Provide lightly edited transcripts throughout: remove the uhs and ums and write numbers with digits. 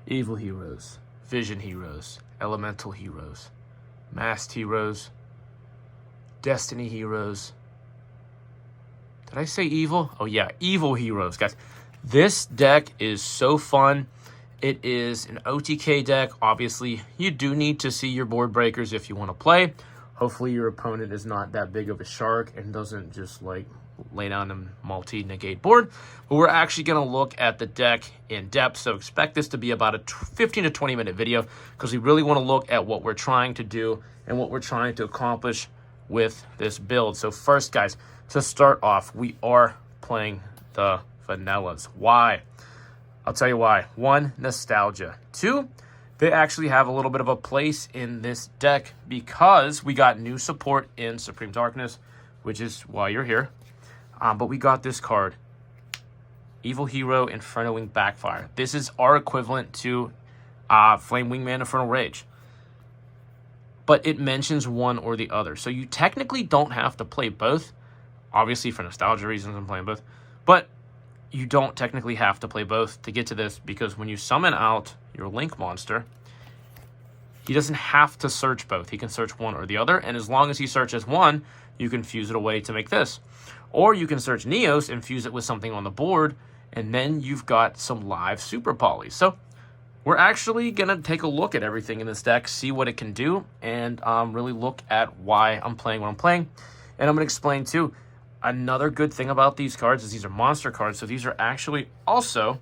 Evil Heroes, Vision Heroes, Elemental Heroes, Masked Heroes, Destiny Heroes. Did I say evil? Oh yeah, Evil Heroes, guys. This deck is so fun. It is an OTK deck. Obviously, you do need to see your board breakers if you want to play. Hopefully your opponent is not that big of a shark and doesn't just like lay down a multi-negate board. But we're actually going to look at the deck in depth. So expect this to be about a 15 to 20 minute video because we really want to look at what we're trying to do and what we're trying to accomplish with this build. So first, guys, to start off, we are playing the vanillas. Why? I'll tell you why. 1, nostalgia. 2, they actually have a little bit of a place in this deck because we got new support in Supreme Darkness, which is why you're here. But we got this card, Evil Hero Inferno Wing Backfire. This is our equivalent to Flame Wingman Infernal Rage. But it mentions one or the other. So you technically don't have to play both. Obviously, for nostalgia reasons, I'm playing both. But you don't technically have to play both to get to this because when you summon out your Link monster, he doesn't have to search both. He can search one or the other. And as long as he searches one, you can fuse it away to make this. Or you can search Neos and fuse it with something on the board. And then you've got some live super polys. So we're actually going to take a look at everything in this deck, see what it can do, and really look at why I'm playing what I'm playing. And I'm going to explain, too, another good thing about these cards is these are monster cards. So these are actually also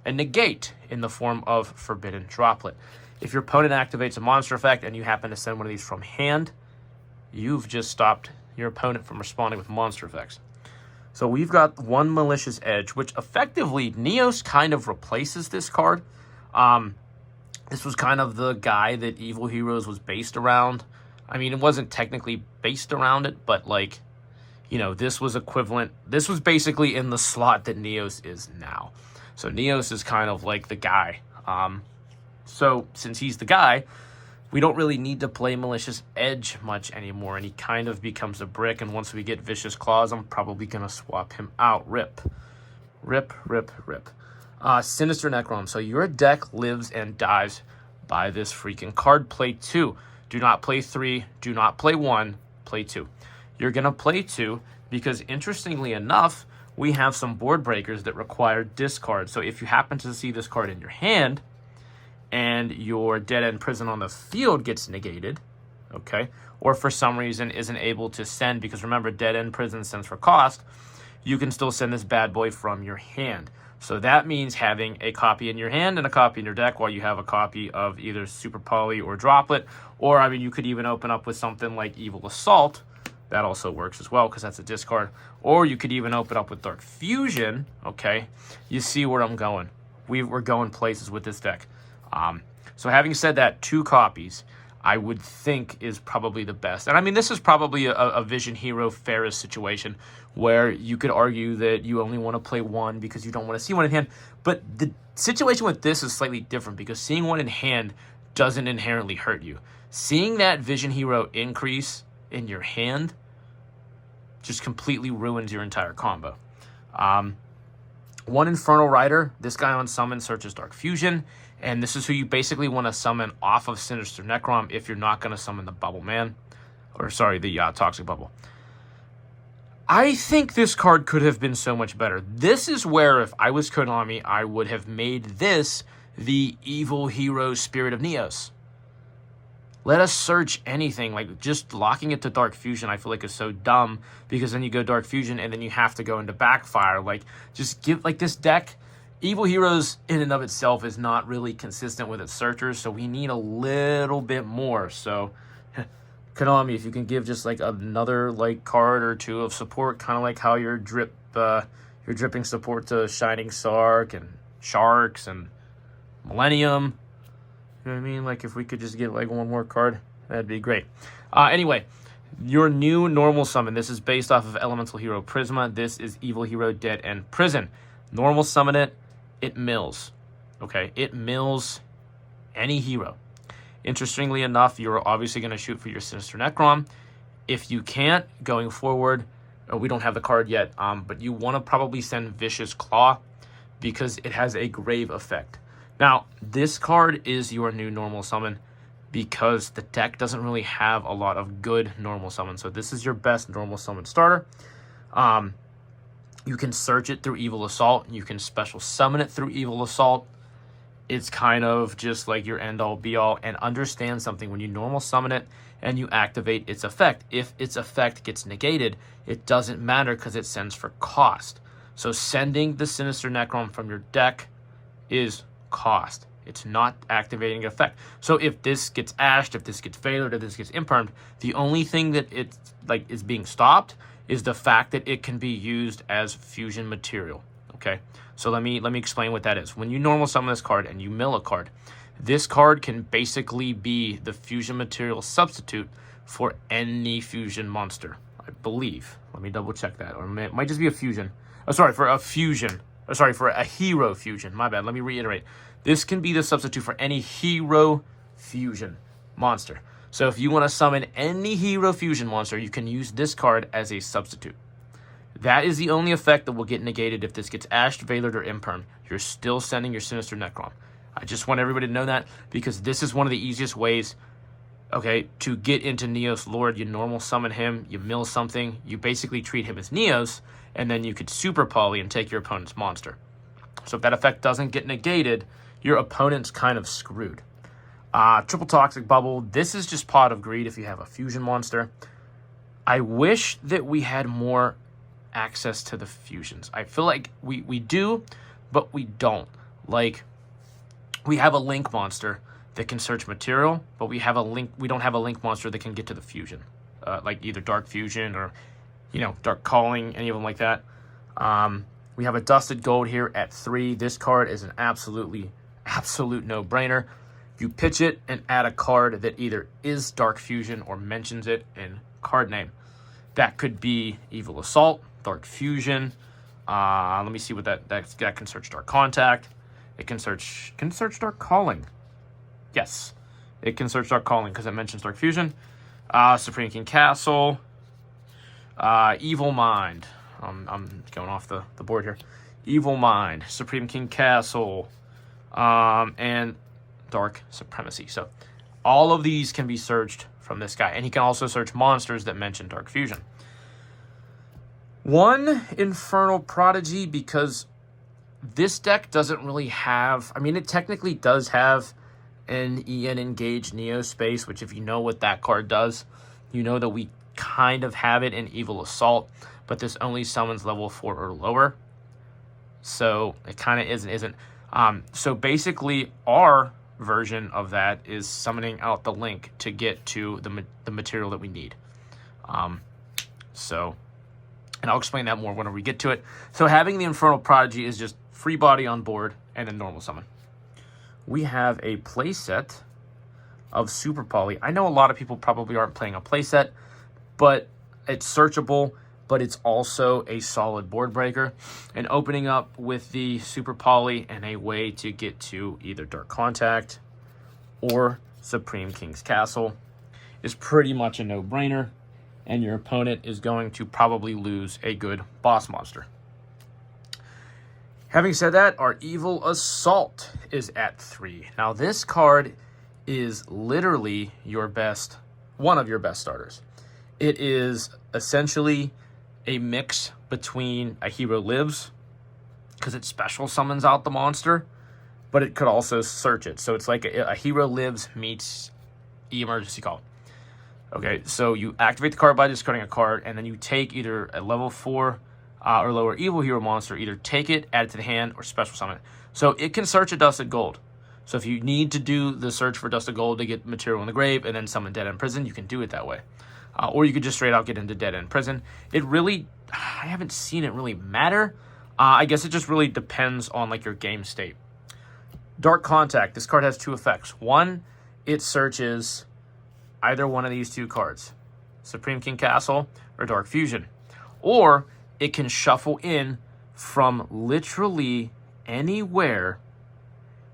a negate in the form of Forbidden Droplet. If your opponent activates a monster effect and you happen to send one of these from hand, you've just stopped your opponent from responding with monster effects. So we've got one Malicious Edge, which effectively Neos kind of replaces this card. This was kind of the guy that Evil Heroes was based around. I mean, it wasn't technically based around it, but like, you know, this was equivalent. This was basically in the slot that Neos is now. So Neos is kind of like the guy. So since he's the guy, we don't really need to play Malicious Edge much anymore, and he kind of becomes a brick, and once we get Vicious Claws, I'm probably going to swap him out. Rip. Rip, rip, rip. Sinister Necrom. So your deck lives and dies by this freaking card. Play 2. Do not play 3. Do not play 1. Play 2. You're going to play 2 because, interestingly enough, we have some board breakers that require discard. So if you happen to see this card in your hand, and your Dead End Prison on the field gets negated, okay, or for some reason isn't able to send, because remember, Dead End Prison sends for cost, you can still send this bad boy from your hand. So that means having a copy in your hand and a copy in your deck while you have a copy of either Super Poly or Droplet, or, I mean, you could even open up with something like Evil Assault. That also works as well because that's a discard. Or you could even open up with Dark Fusion, okay? You see where I'm going. We're going places with this deck. So having said that, 2 copies, I would think is probably the best. And I mean, this is probably a Vision Hero Ferris situation where you could argue that you only want to play 1 because you don't want to see one in hand. But the situation with this is slightly different because seeing 1 in hand doesn't inherently hurt you. Seeing that Vision Hero increase in your hand just completely ruins your entire combo. 1 Infernal Rider, this guy on summon searches Dark Fusion, and this is who you basically want to summon off of Sinister Necrom if you're not going to summon the Bubble Man, or sorry, the Toxic Bubble. I think this card could have been so much better. This is where, if I was Konami, I would have made this the Evil Hero Spirit of Neos. Let us search anything. Like, just locking it to Dark Fusion, I feel like is so dumb, because then you go Dark Fusion and then you have to go into Backfire. Like, just give, like, this deck, Evil Heroes in and of itself is not really consistent with its searchers, so we need a little bit more. So, Konami, if you can give just, like, another, like, card or 2 of support, kind of like how you're dripping support to Shining Sark and Sharks and Millennium. You know what I mean? Like, if we could just get, like, 1 more card, that'd be great. Anyway, your new normal summon. This is based off of Elemental Hero Prisma. This is Evil Hero Dead End Prison. Normal summon it. It mills. Okay? It mills any hero. Interestingly enough, you're obviously going to shoot for your Sinister Necrom. If you can't, going forward, we don't have the card yet, but you want to probably send Vicious Claw because it has a grave effect. Now, this card is your new normal summon because the deck doesn't really have a lot of good normal summons. So this is your best normal summon starter. You can search it through Evil Assault. You can special summon it through Evil Assault. It's kind of just like your end-all, be-all. And understand something. When you normal summon it and you activate its effect, if its effect gets negated, it doesn't matter because it sends for cost. So sending the Sinister Necron from your deck is cost. It's not activating effect. So if this gets ashed, if this gets failured, if this gets impermed, the only thing that it's like is being stopped is the fact that it can be used as fusion material. Okay, so let me explain what that is. When you normal summon this card and you mill a card, this card can basically be the fusion material substitute for any fusion monster, I believe. Let me double check that, or it might just be a fusion. Oh, sorry, for a fusion. Oh, sorry, for a hero fusion. My bad. Let me reiterate. This can be the substitute for any hero fusion monster. So if you want to summon any hero fusion monster, you can use this card as a substitute. That is the only effect that will get negated if this gets ashed, veilered, or imperm. You're still sending your Sinister Necron. I just want everybody to know that because this is one of the easiest ways, okay, to get into Neos Lord. You normal summon him, you mill something, you basically treat him as Neos, and then you could super poly and take your opponent's monster. So if that effect doesn't get negated, your opponent's kind of screwed. Triple Toxic Bubble. This is just Pot of Greed if you have a fusion monster. I wish that we had more access to the fusions. I feel like we do, but we don't. Like, we have a link monster that can search material, but we don't have a link monster that can get to the fusion. Like either Dark Fusion or, Dark Calling, any of them like that. We have a Dusted Gold here at 3. This card is an absolute no-brainer. You pitch it and add a card that either is Dark Fusion or mentions it in card name. That could be Evil Assault, Dark Fusion. Let me see what that can search. Dark Contact. It can search Dark Calling. Yes, it can search Dark Calling because it mentions Dark Fusion. Supreme King Castle. Evil Mind. I'm going off the board here. Evil Mind, Supreme King Castle, and Dark Supremacy. So all of these can be searched from this guy. And he can also search monsters that mention Dark Fusion. One Infernal Prodigy, because this deck doesn't really have... I mean, it technically does have an EN Engage Neo space, which if you know what that card does, you know that we kind of have it in Evil Assault, but this only summons level 4 or lower. So it kind of isn't. So basically, our version of that is summoning out the link to get to the material that we need. And I'll explain that more when we get to it. So having the Infernal Prodigy is just free body on board and then normal summon. We have a playset of Super Poly. I know a lot of people probably aren't playing a playset, but it's searchable, but it's also a solid board breaker. And opening up with the Super Poly and a way to get to either Dark Contact or Supreme King's Castle is pretty much a no-brainer, and your opponent is going to probably lose a good boss monster. Having said that, our Evil Assault is at 3. Now, this card is literally one of your best starters. It is essentially a mix between a Hero Lives, because it special summons out the monster, but it could also search it. So it's like a Hero Lives meets Emergency Call. Okay, so you activate the card by discarding a card, and then you take either a level 4 or lower evil hero monster, either take it, add it to the hand, or special summon it. So it can search a Dusted Gold. So if you need to do the search for Dusted Gold to get material in the grave and then summon Dead End Prison, you can do it that way. Or you could just straight out get into Dead End Prison. I haven't seen it really matter. I guess it just really depends on like your game state. Dark Contact. This card has 2 effects. One, it searches either one of these 2 cards, Supreme King Castle or Dark Fusion. Or it can shuffle in from literally anywhere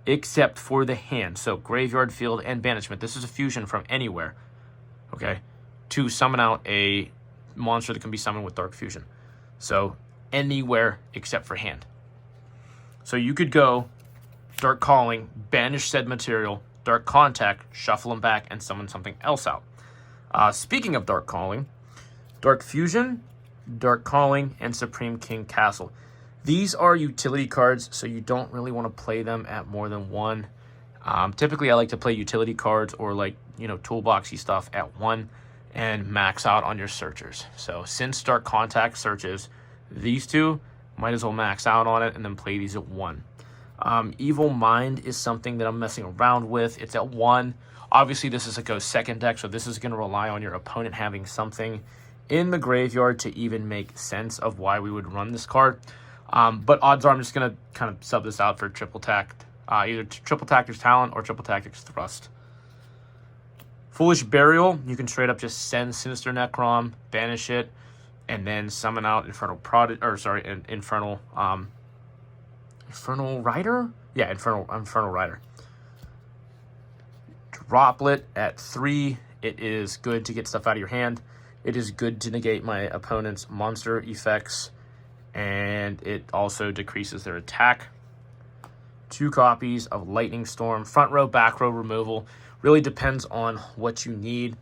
except for the hand. So Graveyard, Field, and Banishment. This is a fusion from anywhere, okay, to summon out a monster that can be summoned with Dark Fusion. So anywhere except for hand. So you could go Dark Calling, banish said material, Dark Contact, shuffle them back, and summon something else out. Speaking of Dark Calling, Dark Fusion, Dark Calling, and Supreme King Castle. These are utility cards, so you don't really want to play them at more than one. Typically, I like to play utility cards or like, toolboxy stuff at one and max out on your searchers. So since Dark Contact searches these two, might as well max out on it and then play these at one. Evil Mind is something that I'm messing around with. It's at one. Obviously, this is a go second deck, so this is going to rely on your opponent having something in the graveyard to even make sense of why we would run this card. But odds are I'm just going to kind of sub this out for triple tact, either triple tactics Talent or triple tactics Thrust. Foolish Burial, you can straight up just send Sinister Necrom, banish it, and then summon out Infernal Rider? Yeah, Infernal Rider. Droplet at 3. It is good to get stuff out of your hand. It is good to negate my opponent's monster effects, and it also decreases their attack. 2 copies of Lightning Storm. Front row, back row removal. Really depends on what you need.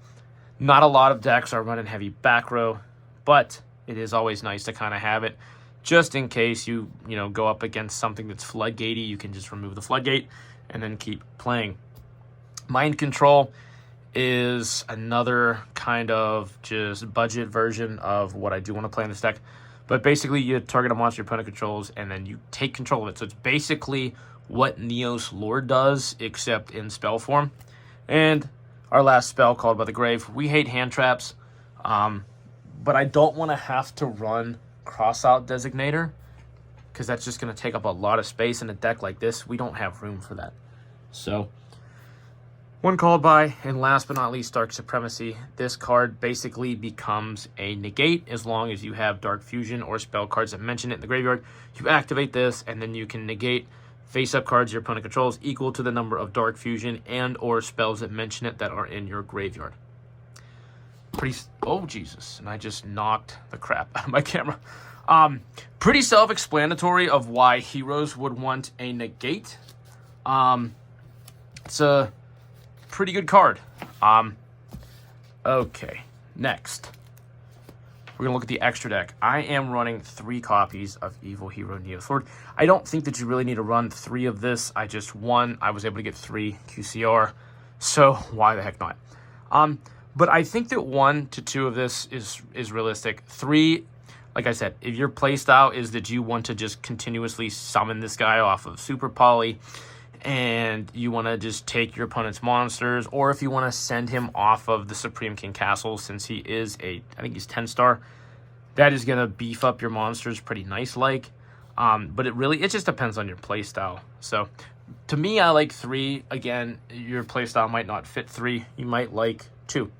Not a lot of decks are running heavy back row, but it is always nice to kind of have it. Just in case you go up against something that's floodgatey, you can just remove the floodgate and then keep playing. Mind Control is another kind of just budget version of what I do want to play in this deck. But basically, you target a monster your opponent controls, and then you take control of it. So it's basically what Neos Lord does, except in spell form. And our last spell, Called by the Grave. We hate hand traps, but I don't want to have to run Crossout Designator, because that's just going to take up a lot of space in a deck like this. We don't have room for that. So, one Called by, and last but not least, Dark Supremacy. This card basically becomes a negate as long as you have Dark Fusion or spell cards that mention it in the graveyard. You activate this, and then you can negate face-up cards your opponent controls equal to the number of Dark Fusion and or spells that mention it that are in your graveyard. Oh, Jesus. And I just knocked the crap out of my camera. Pretty self-explanatory of why heroes would want a negate. It's a pretty good card. Okay, next. We're going to look at the extra deck. I am running 3 copies of Evil Hero Neos Lord. I don't think that you really need to run 3 of this. I was able to get 3 QCR, so why the heck not? But I think that 1 to 2 of this is realistic. 3, like I said, if your playstyle is that you want to just continuously summon this guy off of Super Poly, and you want to just take your opponent's monsters, or if you want to send him off of the Supreme King Castle, since he is I think he's 10-star, that is going to beef up your monsters pretty nice like. But it just depends on your playstyle. So to me, I like 3. Again, your playstyle might not fit 3. You might like 2.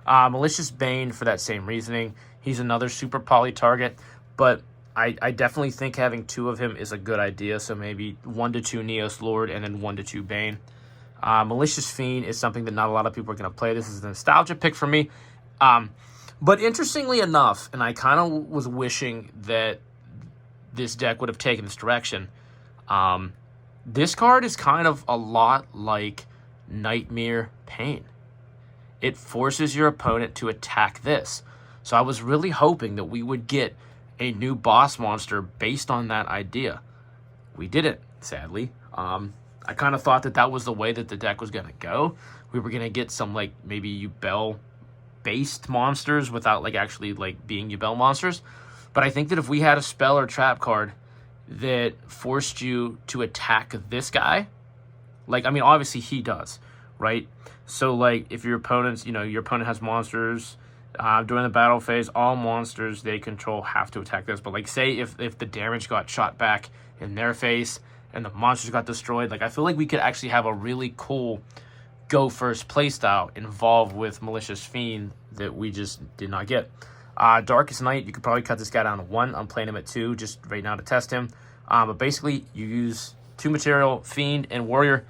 Malicious Bane for that same reasoning. He's another Super Poly target, but I definitely think having 2 of him is a good idea. So maybe 1 to 2 Neos Lord and then 1 to 2 Bane. Malicious Fiend is something that not a lot of people are going to play. This is a nostalgia pick for me. But interestingly enough, and I kind of was wishing that this deck would have taken this direction, this card is kind of a lot like Nightmare Pain. It forces your opponent to attack this. So I was really hoping that we would get a new boss monster based on that idea. We didn't, sadly. I kind of thought that was the way that the deck was going to go. We were going to get some, like, maybe Yubel-based monsters without, like, actually, like, being Yubel monsters. But I think that if we had a spell or trap card that forced you to attack this guy, like, I mean, obviously he does, right? So, like, if your opponent's, your opponent has monsters, during the battle phase, all monsters they control have to attack this. But, like, say if the damage got shot back in their face and the monsters got destroyed, like, I feel like we could actually have a really cool go-first playstyle involved with Malicious Fiend that we just did not get. Darkest Night, you could probably cut this guy down to 1. I'm playing him at 2 just right now to test him. But basically, you use 2 material, Fiend and Warrior.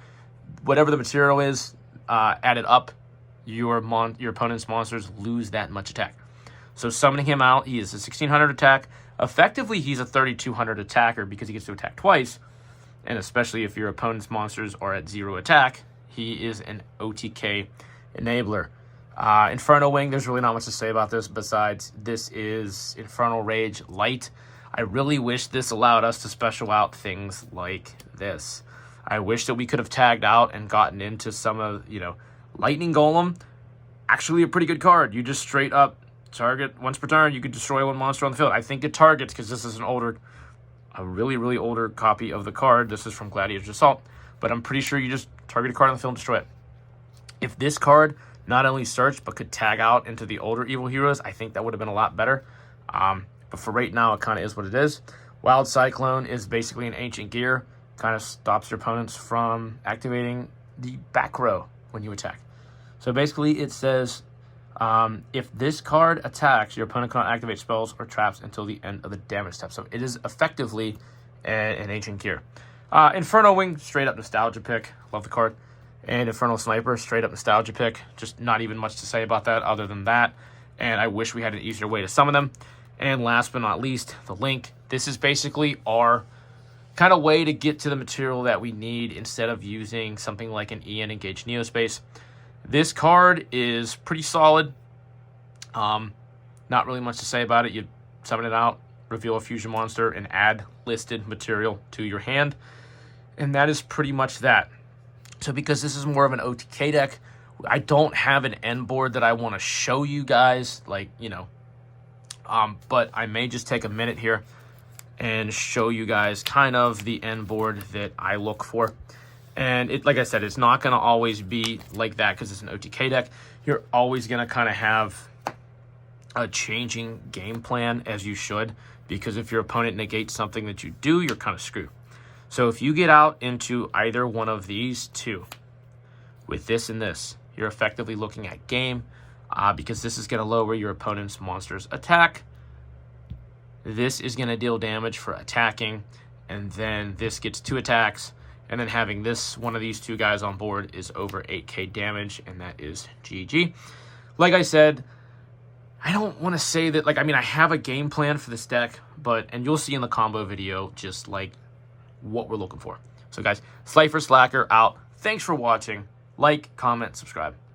Whatever the material is, add it up. Your opponent's monsters lose that much attack. So summoning him out, he is a 1600 attack. Effectively, he's a 3200 attacker because he gets to attack twice. and especially if your opponent's monsters are at 0 attack, he is an OTK enabler. Inferno Wing, there's really not much to say about this besides this is Infernal Rage Light. I really wish this allowed us to special out things like this. I wish that we could have tagged out and gotten into some of, Lightning Golem, actually a pretty good card. You just straight up target once per turn, you could destroy one monster on the field. I think it targets because this is a really, really older copy of the card. This is from Gladiator's Assault, but I'm pretty sure you just target a card on the field and destroy it. If this card not only searched, but could tag out into the older evil heroes, I think that would have been a lot better. But for right now, it kind of is what it is. Wild Cyclone is basically an ancient gear. Kind of stops your opponents from activating the back row when you attack. So basically, it says, if this card attacks, your opponent cannot activate spells or traps until the end of the damage step. So it is effectively an ancient gear. Inferno Wing, straight up nostalgia pick. Love the card. And Infernal Sniper, straight up nostalgia pick. Just not even much to say about that other than that. And I wish we had an easier way to summon them. And last but not least, the Link. This is basically our kind of way to get to the material that we need instead of using something like an EN Engage Neospace. This card is pretty solid. Not really much to say about it. You summon it out, reveal a fusion monster, and add listed material to your hand. And that is pretty much that. So because this is more of an OTK deck, I don't have an end board that I want to show you guys, but I may just take a minute here and show you guys kind of the end board that I look for. And like I said, it's not going to always be like that because it's an OTK deck. You're always going to kind of have a changing game plan, as you should, because if your opponent negates something that you do, you're kind of screwed. So if you get out into either one of these two, with this and this, you're effectively looking at game, because this is going to lower your opponent's monster's attack. This is going to deal damage for attacking, and then this gets 2 attacks, and then having this one of these two guys on board is over 8k damage, and that is GG. Like I said, I don't want to say that, I have a game plan for this deck, and you'll see in the combo video just what we're looking for. So guys, Slifer Slacker out. Thanks for watching. Like, comment, subscribe.